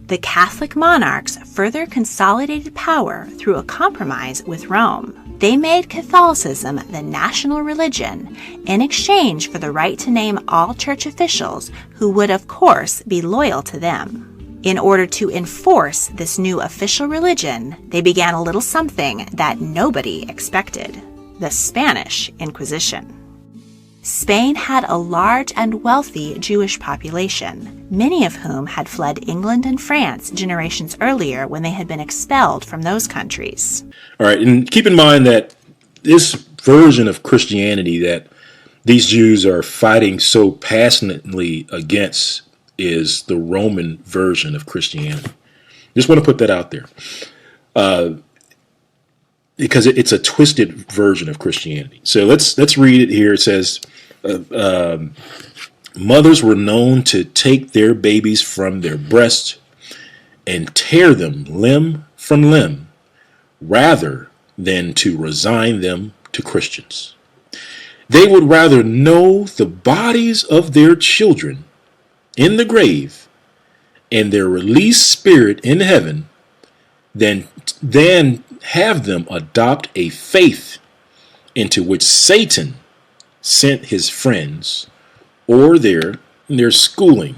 The Catholic monarchs further consolidated power through a compromise with Rome. They made Catholicism the national religion in exchange for the right to name all church officials who would, of course, be loyal to them. In order to enforce this new official religion, they began a little something that nobody expected: the Spanish Inquisition. Spain had a large and wealthy Jewish population, many of whom had fled England and France generations earlier when they had been expelled from those countries. All right, and keep in mind that this version of Christianity that these Jews are fighting so passionately against is the Roman version of Christianity. Just want to put that out there. Because it's a twisted version of Christianity. So let's read it here. It says, mothers were known to take their babies from their breasts and tear them limb from limb rather than to resign them to Christians. They would rather know the bodies of their children in the grave and their released spirit in heaven than have them adopt a faith into which Satan sent his friends or their schooling.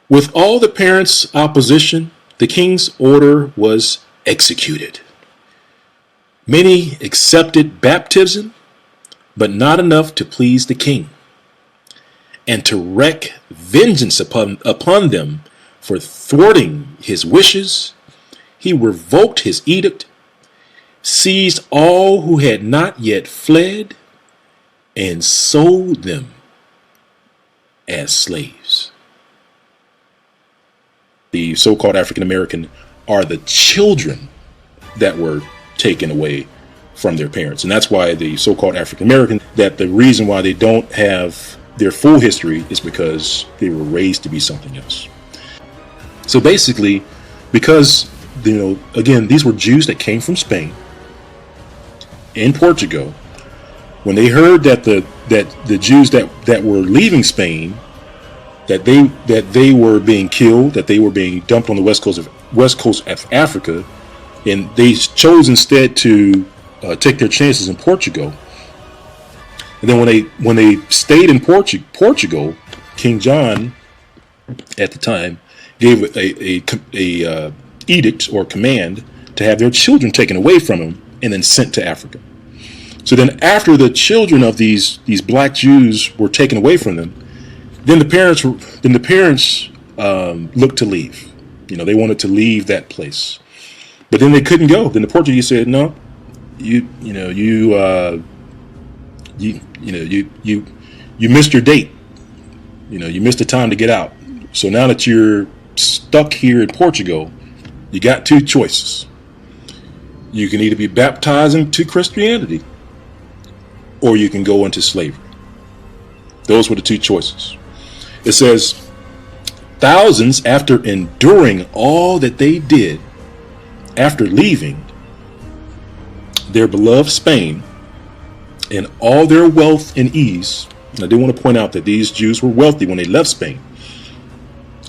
With all the parents' opposition, the king's order was executed. Many accepted baptism, but not enough to please the king, and to wreak vengeance upon them for thwarting his wishes. He revoked his edict, seized all who had not yet fled, and sold them as slaves. The so-called African American are the children that were taken away from their parents. And that's why the so-called African American, that the reason why they don't have their full history is because they were raised to be something else. So basically, because again, these were Jews that came from Spain and Portugal. When they heard that the Jews that were leaving Spain, that they were being killed, that they were being dumped on the west coast of Africa, and they chose instead to take their chances in Portugal. And then when they stayed in Portugal, King John at the time gave a edict or command to have their children taken away from them and then sent to Africa. So then after the children of these black Jews were taken away from them, then the parents looked to leave. They wanted to leave that place, but then they couldn't go. Then the Portuguese said, no, you missed your date. You missed the time to get out. So now that you're stuck here in Portugal, you got two choices. You can either be baptized into Christianity or you can go into slavery. Those were the two choices. It says, thousands, after enduring all that they did, after leaving their beloved Spain and all their wealth and ease. And I do want to point out that these Jews were wealthy when they left Spain.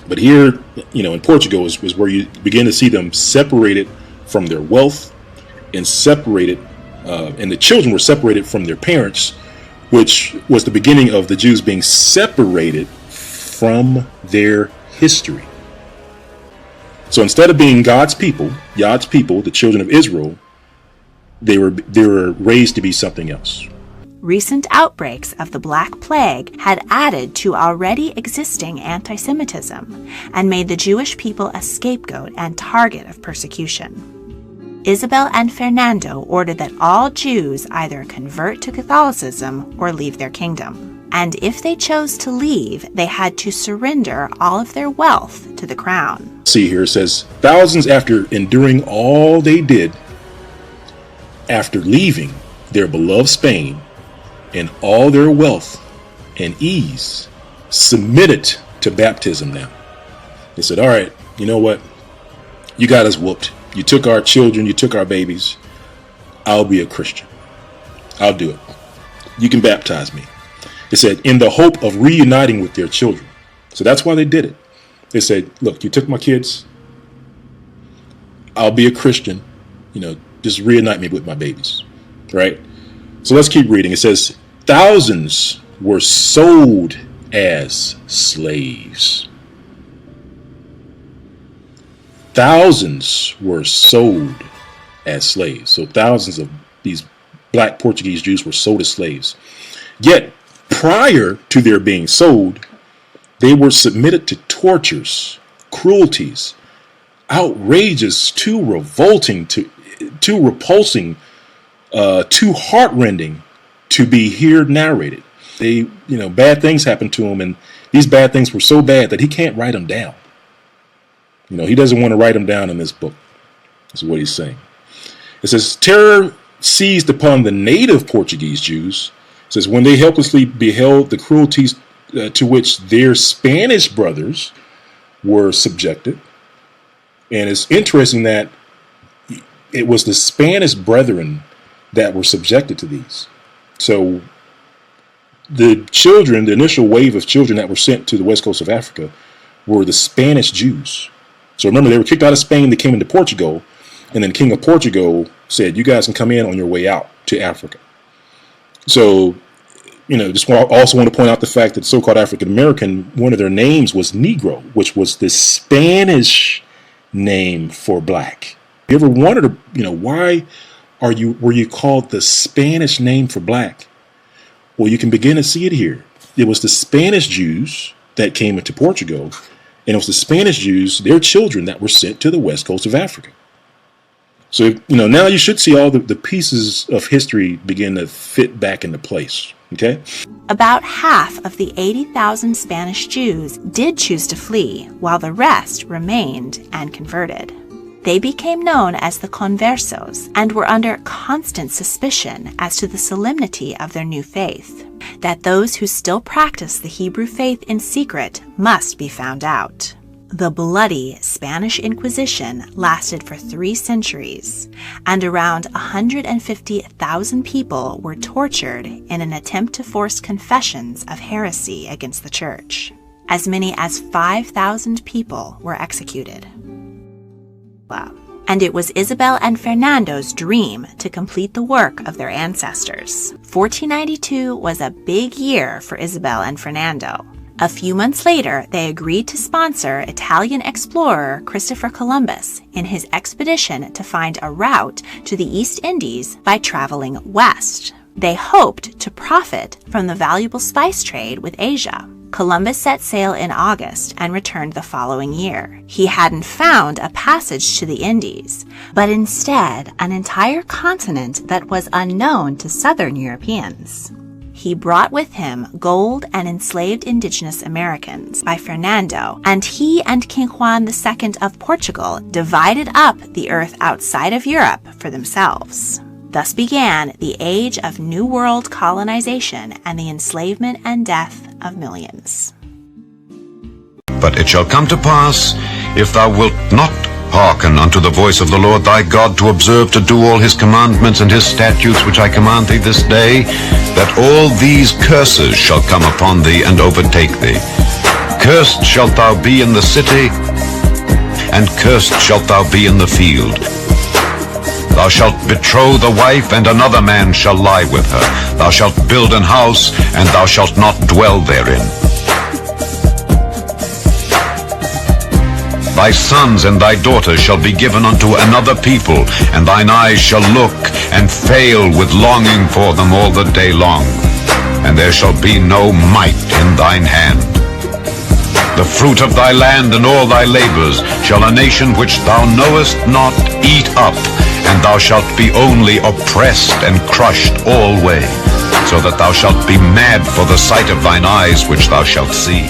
But here, in Portugal was where you begin to see them separated from their wealth and separated, and the children were separated from their parents, which was the beginning of the Jews being separated from their history. So instead of being God's people, the children of Israel, they were raised to be something else. Recent outbreaks of the Black Plague had added to already existing anti-Semitism and made the Jewish people a scapegoat and target of persecution. Isabel and Fernando ordered that all Jews either convert to Catholicism or leave their kingdom. And if they chose to leave, they had to surrender all of their wealth to the crown. See here, it says, thousands after enduring all they did, after leaving their beloved Spain and all their wealth and ease, submitted to baptism now. They said, all right, you know what? You got us whooped. You took our children, you took our babies. I'll be a Christian. I'll do it. You can baptize me. It said, in the hope of reuniting with their children. So that's why they did it. They said, look, you took my kids. I'll be a Christian. Just reunite me with my babies. Right? So let's keep reading. It says, thousands were sold as slaves. Thousands were sold as slaves. So thousands of these black Portuguese Jews were sold as slaves. Yet, prior to their being sold, they were submitted to tortures, cruelties, outrageous, too revolting, too repulsing, too heartrending to be here narrated. Bad things happened to him, and these bad things were so bad that he can't write them down. He doesn't want to write them down in this book. That's what he's saying. It says, terror seized upon the native Portuguese Jews. It says, when they helplessly beheld the cruelties to which their Spanish brothers were subjected. And it's interesting that it was the Spanish brethren that were subjected to these. So the initial wave of children that were sent to the west coast of Africa were the Spanish Jews. So remember, they were kicked out of Spain, they came into Portugal, and then the King of Portugal said, you guys can come in on your way out to Africa. So, also want to point out the fact that so-called African American, one of their names was Negro, which was the Spanish name for black. You ever wondered, why were you called the Spanish name for black? Well, you can begin to see it here. It was the Spanish Jews that came into Portugal, and it was the Spanish Jews, their children, that were sent to the west coast of Africa. So, now you should see all the pieces of history begin to fit back into place. Okay? About half of the 80,000 Spanish Jews did choose to flee, while the rest remained and converted. They became known as the conversos and were under constant suspicion as to the solemnity of their new faith, that those who still practice the Hebrew faith in secret must be found out. The bloody Spanish Inquisition lasted for 3 centuries, and around 150,000 people were tortured in an attempt to force confessions of heresy against the church. As many as 5,000 people were executed. Wow. And it was Isabel and Fernando's dream to complete the work of their ancestors. 1492 was a big year for Isabel and Fernando. A few months later, they agreed to sponsor Italian explorer Christopher Columbus in his expedition to find a route to the East Indies by traveling west. They hoped to profit from the valuable spice trade with Asia. Columbus set sail in August and returned the following year. He hadn't found a passage to the Indies, but instead an entire continent that was unknown to Southern Europeans. He brought with him gold and enslaved indigenous Americans by Fernando, and he and King Juan II of Portugal divided up the earth outside of Europe for themselves. Thus began the age of New World colonization and the enslavement and death of millions. But it shall come to pass, if thou wilt not hearken unto the voice of the Lord thy God, to observe to do all his commandments and his statutes which I command thee this day, that all these curses shall come upon thee and overtake thee. Cursed shalt thou be in the city, and cursed shalt thou be in the field. Thou shalt betroth a wife, and another man shall lie with her. Thou shalt build an house, and thou shalt not dwell therein. Thy sons and thy daughters shall be given unto another people, and thine eyes shall look and fail with longing for them all the day long. And there shall be no might in thine hand. The fruit of thy land and all thy labors shall a nation which thou knowest not eat up, and thou shalt be only oppressed and crushed alway, so that thou shalt be mad for the sight of thine eyes which thou shalt see.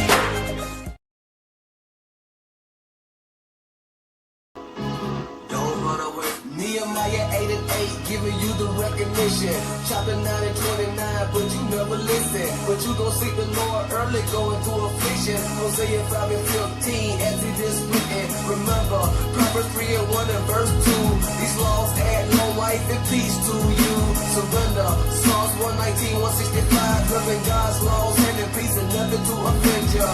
Nehemiah 8 and 8, giving you the recognition. Chapter 9 and 29, but you never listen. But you gon' seek the Lord early, going through affliction. Hosea 5 and 15, as he just written. Remember, Proverbs 3 and 1 and verse 2. These laws add long life and peace to you. Surrender. Psalms 119, 165, loving God's laws, and in peace and nothing to offend you.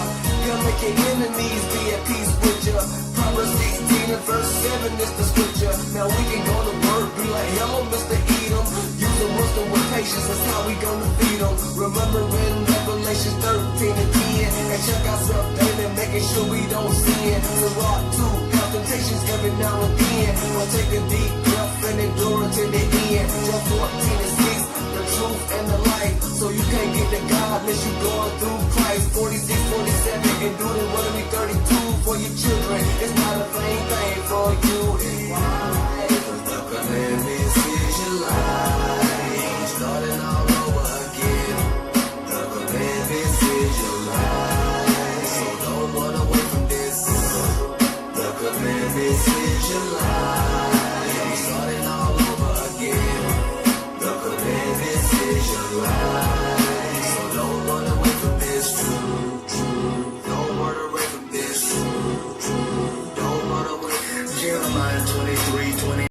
make your enemies be at peace with you. Proverbs 16 and verse 7 is the scripture. Now we can go to work, be like, hello, Mr. Edom. Use the wisdom with patience, that's how we gonna feed them. Remember in Revelation 13 and 10, and check ourselves daily, making sure we don't sin. So rock too, have temptations every now and then. But take a deep breath and endure it to the end. John 14 and 6, the truth and the light. So you can't get to God unless you going through Christ. 46, 47, and Deuteronomy 32 for your children. It's not a plain thing for you. And why? The commandments is your life. Starting all over again. The commandments is your life. So don't run away from this. The commandments is your life. Starting all over again. The commandments is your life. So don't run away from this. Don't run away from this. Don't run away. Jeremiah 23:20.